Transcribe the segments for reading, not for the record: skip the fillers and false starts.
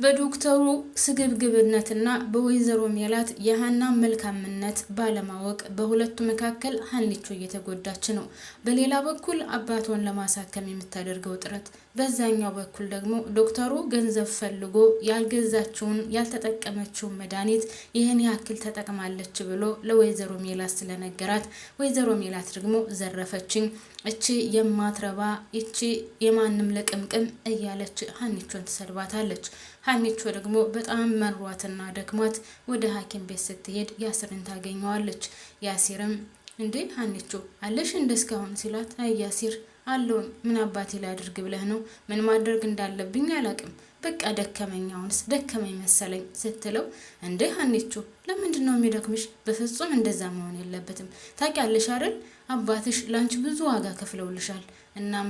በዶክተሩ ስግብግብነትና በወይዘሮ ሜላት የሃና መልካምነት ባለማወቅ በሁለቱ መካከል ሀኒቾ እየተጎዳች ነው። በሌላ በኩል አባቷን ለማሳከም የምታደርገው ጥረት፣ በዛኛው በኩል ደግሞ ዶክተሩ ገንዘብ ፈልጎ ያልገዛችውን ያልተጠቀመችውን መድኃኒት ይህን ያክል ተጠቅማለች ብሎ ለወይዘሮ ሜላት ስለነገራት ወይዘሮ ሜላት ደግሞ ዘረፈችኝ፣ እቺ የማትረባ እቺ የማንም ለቅምቅም እያለች ሀኒቾን ትሰድባታለች። ሀኒቾ ደግሞ በጣም መሯትና ደክሟት ወደ ሐኪም ቤት ስትሄድ ያሲርን ታገኘዋለች። ያሲርም እንዴ ሀኒቾ አለሽ እንደስካሁን ሲላት፣ አይ ያሲር አለውን ምን አባቴ ላድርግ ብለህ ነው? ምን ማድረግ እንዳለብኝ አላቅም፣ በቃ ደከመኝ፣ አሁንስ ደከመኝ መሰለኝ ስትለው፣ እንዴ ሀኒቾ ለምንድን ነው የሚደክምሽ? በፍጹም እንደዛ መሆን የለበትም። ታውቂያለሽ አይደል አባትሽ ላንቺ ብዙ ዋጋ ከፍለውልሻል። እናም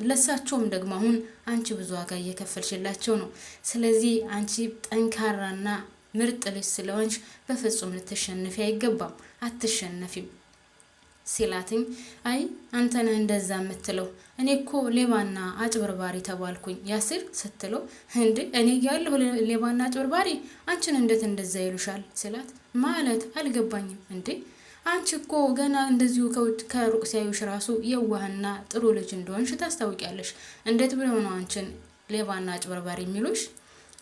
ለሳቸውም ደግሞ አሁን አንቺ ብዙ ዋጋ እየከፈልሽላቸው ነው። ስለዚህ አንቺ ጠንካራና ምርጥ ልጅ ስለሆንሽ በፍጹም ልትሸነፊ አይገባም፣ አትሸነፊም ሲላትኝ፣ አይ አንተ ነህ እንደዛ የምትለው፣ እኔ እኮ ሌባና አጭበርባሪ ተባልኩኝ ያሲር ስትለው፣ እንዴ እኔ ያለሁ ሌባና አጭበርባሪ አንቺን እንዴት እንደዛ ይሉሻል ሲላት፣ ማለት አልገባኝም። እንዴ አንቺ እኮ ገና እንደዚሁ ከሩቅ ሲያዩሽ ራሱ የዋህና ጥሩ ልጅ እንደሆንሽ ታስታውቂያለሽ። እንዴት ብለው ነው አንቺን ሌባና አጭበርባሪ የሚሉሽ?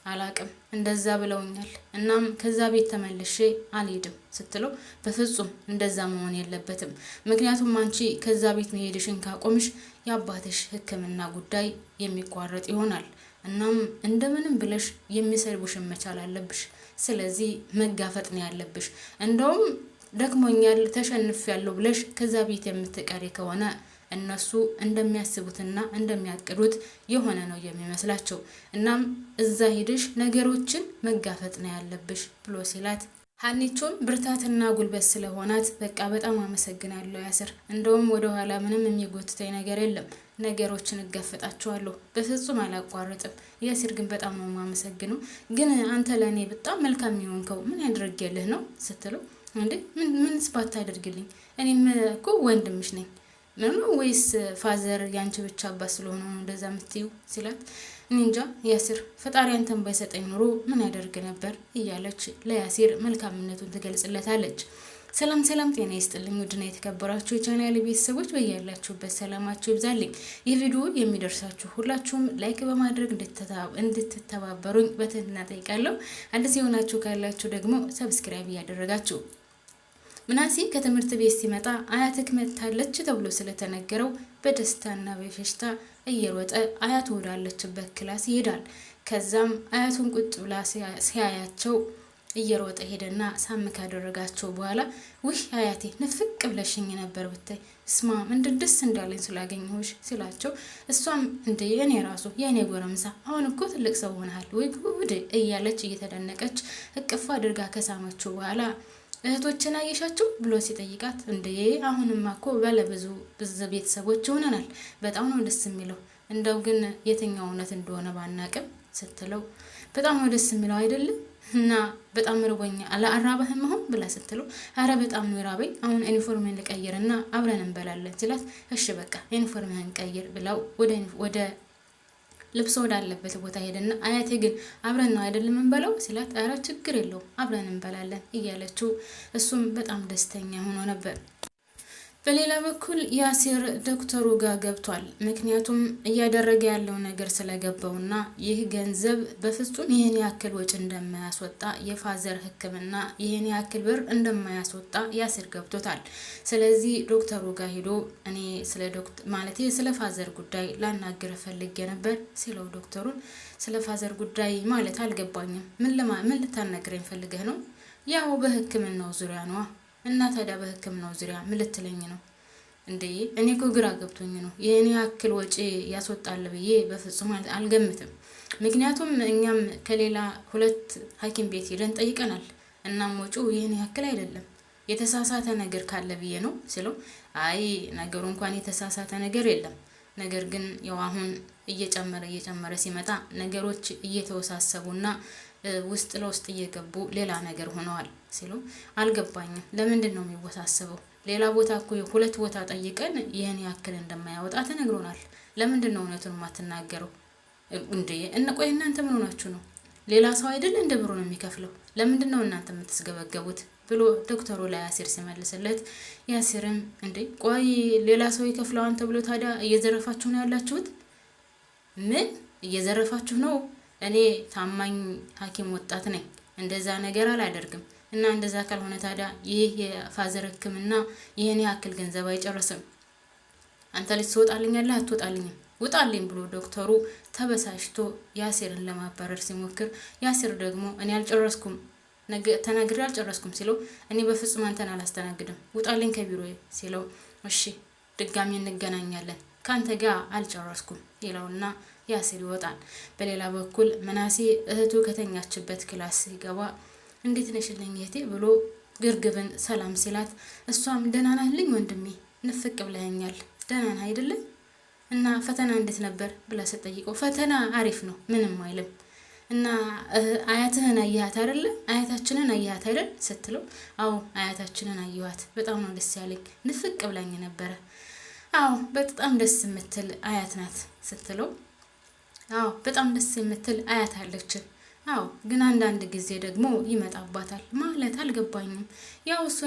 አላቅም እንደዛ ብለውኛል። እናም ከዛ ቤት ተመልሼ አልሄድም ስትለው፣ በፍጹም እንደዛ መሆን የለበትም። ምክንያቱም አንቺ ከዛ ቤት መሄድሽን ካቆምሽ የአባትሽ ሕክምና ጉዳይ የሚቋረጥ ይሆናል። እናም እንደምንም ብለሽ የሚሰድቡሽን መቻል አለብሽ። ስለዚህ መጋፈጥ ነው ያለብሽ። እንደውም ደክሞኛል ተሸንፌያለሁ ብለሽ ከዛ ቤት የምትቀሪ ከሆነ እነሱ እንደሚያስቡትና እንደሚያቅዱት የሆነ ነው የሚመስላቸው። እናም እዛ ሄድሽ ነገሮችን መጋፈጥ ነው ያለብሽ ብሎ ሲላት፣ ሀኒቾም ብርታትና ጉልበት ስለሆናት በቃ በጣም አመሰግናለሁ ያሲር፣ እንደውም ወደ ኋላ ምንም የሚጎትተኝ ነገር የለም፣ ነገሮችን እጋፈጣቸዋለሁ፣ በፍጹም አላቋርጥም። ያሲር ግን በጣም ነው የማመሰግነው። ግን አንተ ለእኔ በጣም መልካም የሚሆንከው ምን ያደርግልህ ነው ስትለው፣ እንዴ ምንስ ባታደርግልኝ? እኔም እኮ ወንድምሽ ነኝ ነው ወይስ ፋዘር ያንቺ ብቻ አባት ስለሆነ ነው እንደዛ የምትይው ሲላት፣ እንጃ ያሲር ፈጣሪ አንተን ባይሰጠኝ ኑሮ ምን ያደርግ ነበር እያለች ለያሲር መልካምነቱን ትገልጽለታለች። ሰላም ጤና ይስጥልኝ ውድና የተከበራችሁ የቻናሌ ቤተሰቦች በያላችሁበት ሰላማችሁ ይብዛልኝ። ይህ ቪዲዮ የሚደርሳችሁ ሁላችሁም ላይክ በማድረግ እንድትተባበሩኝ በትህትና ጠይቃለሁ። አዲስ የሆናችሁ ካላችሁ ደግሞ ሰብስክራይብ እያደረጋችሁ፣ ምናሴ ከትምህርት ቤት ሲመጣ አያትክ መታለች ተብሎ ስለተነገረው በደስታና በፌሽታ እየሮጠ አያቱ ወዳለችበት ክላስ ይሄዳል። ከዛም አያቱን ቁጭ ብላ ሲያያቸው እየሮጠ ሄደና ሳም ካደረጋቸው በኋላ፣ ውይ አያቴ ንፍቅ ብለሽኝ ነበር ብታይ፣ ስማ ምንድን ደስ እንዳለኝ ስላገኘሁሽ ሲላቸው፣ እሷም እንደ የኔ ራሱ የኔ ጎረምሳ አሁን እኮ ትልቅ ሰው ሆነሃል ወይ ጉድ እያለች እየተደነቀች እቅፍ አድርጋ ከሳመችው በኋላ፣ እህቶችን አየሻቸው ብሎ ሲጠይቃት፣ እንዴ አሁንማ እኮ ባለብዙ ቤተሰቦች ሆነናል፣ በጣም ነው ደስ የሚለው፣ እንደው ግን የትኛው እውነት እንደሆነ ባናቅም ስትለው፣ በጣም ነው ደስ የሚለው አይደለም እና በጣም ርቦኛል አላራበህም አሁን ብላ ስትለው፣ አረ በጣም ነው ራበኝ፣ አሁን ዩኒፎርምህን ልቀይርና አብረን እንበላለን ሲላት፣ እሺ በቃ ዩኒፎርምህን ቀይር ብላው ወደ ልብስ ወዳለበት ቦታ ሄደና፣ አያቴ ግን አብረን ነው አይደለም እንበላው ሲላት፣ አረ ችግር የለውም አብረን እንበላለን እያለችው እሱም በጣም ደስተኛ ሆኖ ነበር። በሌላ በኩል ያሲር ዶክተሩ ጋር ገብቷል። ምክንያቱም እያደረገ ያለው ነገር ስለገባውና ይህ ገንዘብ በፍጹም ይህን ያክል ወጪ እንደማያስወጣ የፋዘር ሕክምና ይህን ያክል ብር እንደማያስወጣ ያሲር ገብቶታል። ስለዚህ ዶክተሩ ጋር ሄዶ እኔ ስለ ፋዘር ጉዳይ ላናግር ፈልጌ ነበር ሲለው፣ ዶክተሩን ስለ ፋዘር ጉዳይ ማለት አልገባኝም፣ ምን ልታናግረኝ ፈልገህ ነው? ያው በሕክምናው ዙሪያ ነዋ። እና ታዲያ በሕክምናው ዙሪያ ምን ልትለኝ ነው እንዴ? እኔ እኮ ግራ ገብቶኝ ነው። ይሄን ያክል ወጪ ያስወጣል ብዬ በፍጹም አልገምትም። ምክንያቱም እኛም ከሌላ 2 ሐኪም ቤት ሄደን ጠይቀናል። እናም ወጪው ይሄን ያክል አይደለም፣ የተሳሳተ ነገር ካለ ብዬ ነው ሲለው፣ አይ ነገሩ እንኳን የተሳሳተ ነገር የለም፣ ነገር ግን ያው አሁን እየጨመረ ሲመጣ ነገሮች እየተወሳሰቡና ውስጥ ለውስጥ እየገቡ ሌላ ነገር ሆነዋል ሲሉ፣ አልገባኝም ለምንድን ነው የሚወሳሰበው? ሌላ ቦታ እኮ 2 ቦታ ጠይቀን ይህን ያክል እንደማያወጣ ተነግሮናል። ለምንድን ነው እውነቱን የማትናገረው? እንዴ ቆይ እናንተ ምን ሆናችሁ ነው? ሌላ ሰው አይደል እንደ ብሩ ነው የሚከፍለው? ለምንድን ነው እናንተ የምትስገበገቡት? ብሎ ዶክተሩ ለያሲር ሲመልስለት ያሲርም እንዴ ቆይ ሌላ ሰው ይከፍለዋን ተብሎ ታዲያ እየዘረፋችሁ ነው ያላችሁት? ምን እየዘረፋችሁ ነው? እኔ ታማኝ ሐኪም ወጣት ነኝ፣ እንደዛ ነገር አላደርግም። እና እንደዛ ካልሆነ ታዲያ ይህ የፋዘር ሕክምና ይሄን ያክል ገንዘብ አይጨርስም። አንተ ልጅ ትወጣልኛለህ አትወጣልኝም? ውጣልኝ ብሎ ዶክተሩ ተበሳጭቶ ያሲርን ለማባረር ሲሞክር ያሲር ደግሞ እኔ አልጨረስኩም ተናግሬ አልጨረስኩም ሲለው እኔ በፍጹም አንተን አላስተናግድም ውጣልኝ ከቢሮ ሲለው እሺ ድጋሚ እንገናኛለን ካንተ ጋር አልጨረስኩም ይለውና ያሲር ይወጣል። በሌላ በኩል መናሴ እህቱ ከተኛችበት ክላስ ሲገባ እንዴት ነሽልኝ እህቴ ብሎ ግርግብን ሰላም ሲላት እሷም ደህና ነህልኝ ወንድሜ ንፍቅ ብለኸኛል ደህና ነህ አይደለም እና ፈተና እንዴት ነበር ብላ ስትጠይቀው ፈተና አሪፍ ነው ምንም አይልም እና አያትህን አያት አይደለ አያታችንን አያት አይደል ስትለው አዎ አያታችንን አየዋት በጣም ነው ደስ ያለኝ ንፍቅ ብላኝ ነበር አዎ በጣም ደስ የምትል አያት ናት ስትለው አዎ በጣም ደስ የምትል አያት አለች አዎ ግን አንዳንድ ጊዜ ደግሞ ይመጣባታል ማለት አልገባኝም ያው እሱ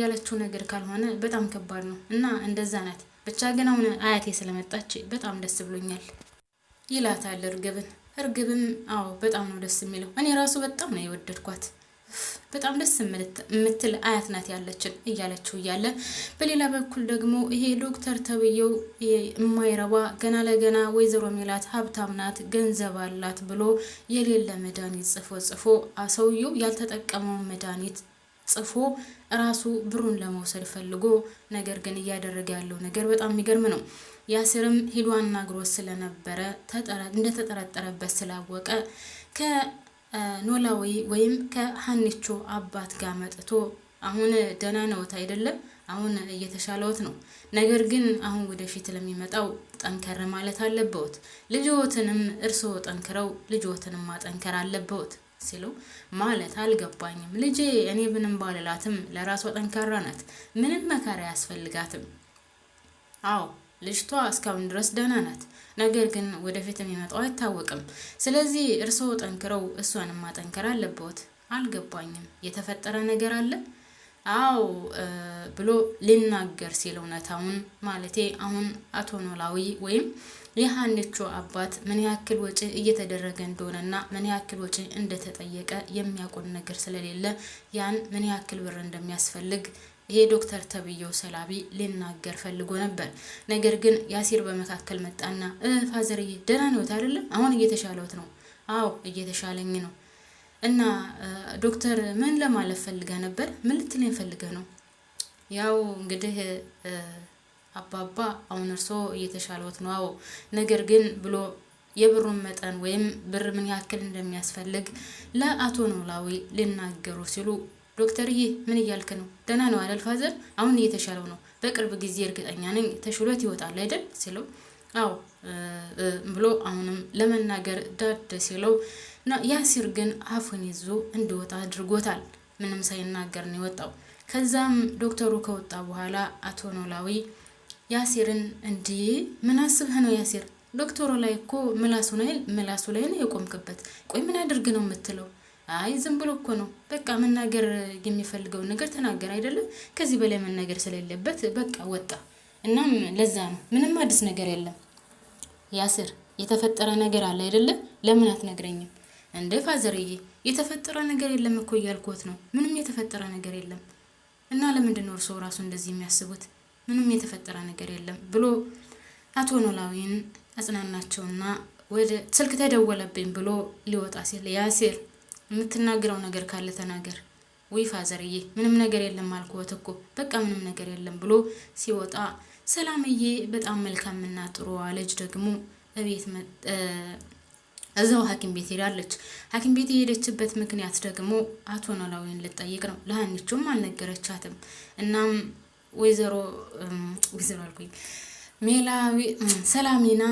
ያለችው ነገር ካልሆነ በጣም ከባድ ነው እና እንደዛ ናት ብቻ ግን አሁን አያቴ ስለመጣች በጣም ደስ ብሎኛል ይላታል እርግብም አዎ በጣም ነው ደስ የሚለው እኔ ራሱ በጣም ነው የወደድኳት በጣም ደስ የምትል አያት ናት ያለችን እያለችው እያለ በሌላ በኩል ደግሞ ይሄ ዶክተር ተብየው የማይረባ ገና ለገና ወይዘሮ ሜላት ሀብታም ናት ገንዘብ አላት ብሎ የሌለ መድኃኒት ጽፎ ሰውየው ያልተጠቀመው መድኃኒት ጽፎ ራሱ ብሩን ለመውሰድ ፈልጎ ነገር ግን እያደረገ ያለው ነገር በጣም የሚገርም ነው። ያሲርም ሂዷን ናግሮት ስለነበረ እንደተጠረጠረበት ስላወቀ ከኖላዊ ወይም ከሀኒቾ አባት ጋር መጥቶ አሁን ደህና ነዎት አይደለም አሁን እየተሻለዎት ነው ነገር ግን አሁን ወደፊት ለሚመጣው ጠንከር ማለት አለበት ልጅዎትንም እርስዎ ጠንክረው ልጅዎትንም ማጠንከር አለበት ሲሉ ማለት አልገባኝም ልጄ እኔ ምንም ባልላትም ለራሷ ጠንካራ ናት ምንም መከራ ያስፈልጋትም አዎ ልጅቷ እስካሁን ድረስ ደህና ናት ነገር ግን ወደፊት የሚመጣው አይታወቅም ስለዚህ እርስዎ ጠንክረው እሷንም ማጠንከር አለበት አልገባኝም የተፈጠረ ነገር አለ አዎ ብሎ ሊናገር ሲል እውነታውን ማለቴ አሁን አቶ ኖላዊ ወይም የሀኒቾ አባት ምን ያክል ወጪ እየተደረገ እንደሆነና ምን ያክል ወጪ እንደተጠየቀ የሚያውቁን ነገር ስለሌለ ያን ምን ያክል ብር እንደሚያስፈልግ ይሄ ዶክተር ተብየው ሰላቢ ሊናገር ፈልጎ ነበር ነገር ግን ያሲር በመካከል መጣና ፋዘርዬ ደህና ነዎት አይደል አሁን እየተሻለዎት ነው አዎ እየተሻለኝ ነው እና ዶክተር ምን ለማለት ፈልገህ ነበር ምን ልትለኝ ፈልገህ ነው ያው እንግዲህ አባባ አሁን እርስዎ እየተሻለዎት ነው አዎ ነገር ግን ብሎ የብሩን መጠን ወይም ብር ምን ያክል እንደሚያስፈልግ ለአቶ ኖላዊ ሊናገሩ ሲሉ ዶክተርዬ ምን እያልክ ነው ደህና ነው አይደል ፋዘር አሁን እየተሻለው ነው በቅርብ ጊዜ እርግጠኛ ነኝ ተሽሎት ይወጣል አይደል ሲለው አዎ ብሎ አሁንም ለመናገር ዳድ ሲለው ያሲር ግን አፉን ይዞ እንዲወጣ አድርጎታል ምንም ሳይናገር ነው የወጣው ከዛም ዶክተሩ ከወጣ በኋላ አቶ ኖላዊ ያሲርን እንዴ ምን አስበህ ነው ያሲር ዶክተሩ ላይ እኮ ምላሱ ላይ ነው የቆምክበት ቆይ ምን አድርግ ነው የምትለው አይ ዝም ብሎ እኮ ነው በቃ መናገር የሚፈልገው ነገር ተናገር አይደለም ከዚህ በላይ መናገር ስለሌለበት በቃ ወጣ እናም ለዛ ነው ምንም አዲስ ነገር የለም ያሲር የተፈጠረ ነገር አለ አይደለም ለምን አትነግረኝም እንደ ፋዘርዬ የተፈጠረ ነገር የለም እኮ እያልኩት ነው ምንም የተፈጠረ ነገር የለም እና ለምንድን ነው እርስዎ ራሱ እንደዚህ የሚያስቡት ምንም የተፈጠረ ነገር የለም ብሎ አቶ ኖላዊን አጽናናቸውና ወደ ስልክ ተደወለብኝ ብሎ ሊወጣ ሲል ያሲር የምትናገረው ነገር ካለ ተናገር ወይ ፋዘርዬ ምንም ነገር የለም አልኩት እኮ በቃ ምንም ነገር የለም ብሎ ሲወጣ ሰላምዬ በጣም መልካምና ጥሩ ልጅ ደግሞ እቤት እዛው ሐኪም ቤት ሄዳለች ሐኪም ቤት የሄደችበት ምክንያት ደግሞ አቶ ኖላዊን ልጠይቅ ነው ለሀኒቾም አልነገረቻትም እናም ወይዘሮ አልኩኝ ሜላዊ ሰላሚና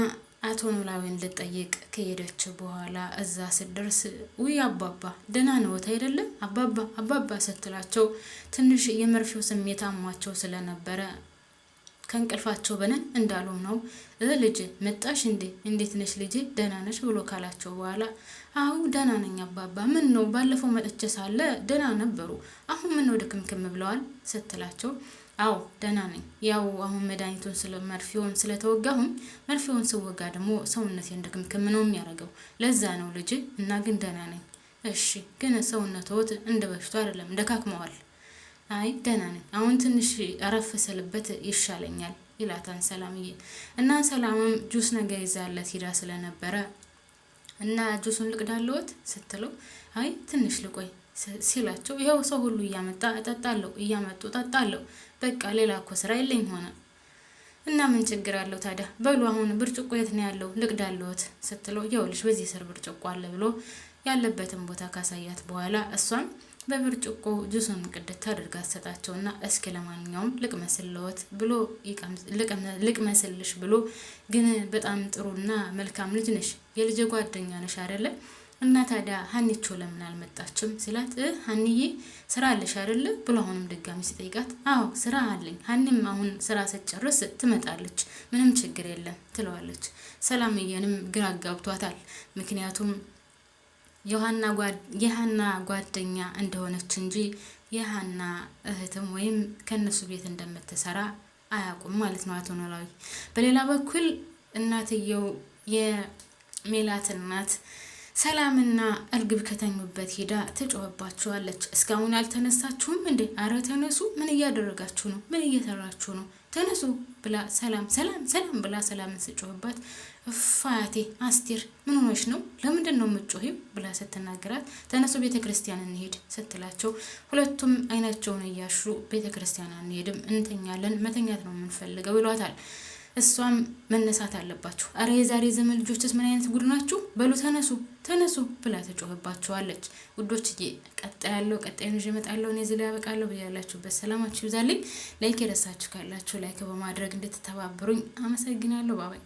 አቶ ኖላዊን ልጠይቅ ከሄደች በኋላ እዛ ስደርስ ወይ አባባ ደህና ነዎት አይደለም አባባ ስትላቸው ትንሽ የመርፌው ስሜት አሟቸው ስለነበረ ከእንቅልፋቸው በነን እንዳሉ ነው። ልጅ መጣሽ እንዴ? እንዴት ነሽ ልጅ? ደህና ነሽ ብሎ ካላቸው በኋላ አዎ ደህና ነኝ አባባ። ምን ነው ባለፈው መጥቼ ሳለ ደህና ነበሩ፣ አሁን ምን ነው ድክምክም ብለዋል ስትላቸው አዎ ደህና ነኝ። ያው አሁን መድኃኒቱን መርፌውን ስለተወጋሁኝ መርፌውን ስወጋ ደግሞ ሰውነቴን ድክምክም ነው የሚያደርገው፣ ለዛ ነው ልጅ እና ግን ደህና ነኝ። እሺ ግን ሰውነትዎት እንደ በፊቱ አይደለም ደካክመዋል። አይ ደህና ነኝ፣ አሁን ትንሽ አረፍ ስልበት ይሻለኛል ይላታን ሰላምዬ። እና ሰላምም ጁስ ነገር ይዛለት ሂዳ ስለነበረ እና ጁሱን ልቅዳለዎት ስትለው አይ ትንሽ ልቆይ ሲላቸው ይኸው ሰው ሁሉ እያመጣ እጠጣለሁ፣ እያመጡ እጠጣለሁ፣ በቃ ሌላ እኮ ስራ የለኝ ሆነ እና ምን ችግር አለው ታዲያ? በሉ አሁን ብርጭቆ የት ነው ያለው ልቅዳለዎት ስትለው ይኸውልሽ በዚህ ስር ብርጭቆ አለ ብሎ ያለበትን ቦታ ካሳያት በኋላ እሷም በብርጭቆ ጁሱን ቅድት አድርጋ ሰጣቸውና እስኪ ለማንኛውም ልቅመስልዎት ብሎ ልቅመስልሽ ብሎ ግን በጣም ጥሩና መልካም ልጅ ነሽ፣ የልጅ ጓደኛ ነሽ አይደለ? እና ታዲያ ሀኒቾ ለምን አልመጣችም ሲላት ሀኒዬ ስራ አለሽ አይደለ ብሎ አሁንም ድጋሚ ሲጠይቃት አዎ ስራ አለኝ፣ ሀኒም አሁን ስራ ስትጨርስ ትመጣለች፣ ምንም ችግር የለም ትለዋለች። ሰላምዬንም ግራ አጋብቷታል። ምክንያቱም የሀና ጓደኛ እንደሆነች እንጂ የሀና እህትም ወይም ከነሱ ቤት እንደምትሰራ አያውቁም ማለት ነው አቶ ኖላዊ። በሌላ በኩል እናትየው የሜላት እናት ሰላምና እርግብ ከተኙበት ሄዳ ትጮህባቸዋለች። እስካሁን አልተነሳችሁም እንዴ? አረ ተነሱ፣ ምን እያደረጋችሁ ነው? ምን እየሰራችሁ ነው? ተነሱ ብላ ሰላም ብላ ሰላምን ስጮህባት ፋያቴ አስቴር ምን ሆነሽ ነው? ለምንድን ነው የምትጮሂው? ብላ ስትናገራት ተነሱ ቤተክርስቲያን እንሄድ ስትላቸው ሁለቱም አይናቸውን እያሹ ቤተክርስቲያን አንሄድም፣ እንተኛለን፣ መተኛት ነው የምንፈልገው ይሏታል። እሷም መነሳት አለባችሁ፣ አረ የዛሬ ዘመን ልጆችስ ምን አይነት ጉድ ናችሁ? በሉ ተነሱ ብላ ትጮህባቸዋለች። ውዶችዬ ቀጣዩን ይዤ እመጣለሁ። እኔ እዚህ ላይ ያበቃለሁ። ብያላችሁበት ሰላማችሁ ይብዛልኝ። ላይክ የደሳችሁ ካላችሁ ላይክ በማድረግ እንድትተባበሩኝ አመሰግናለሁ። ባባይ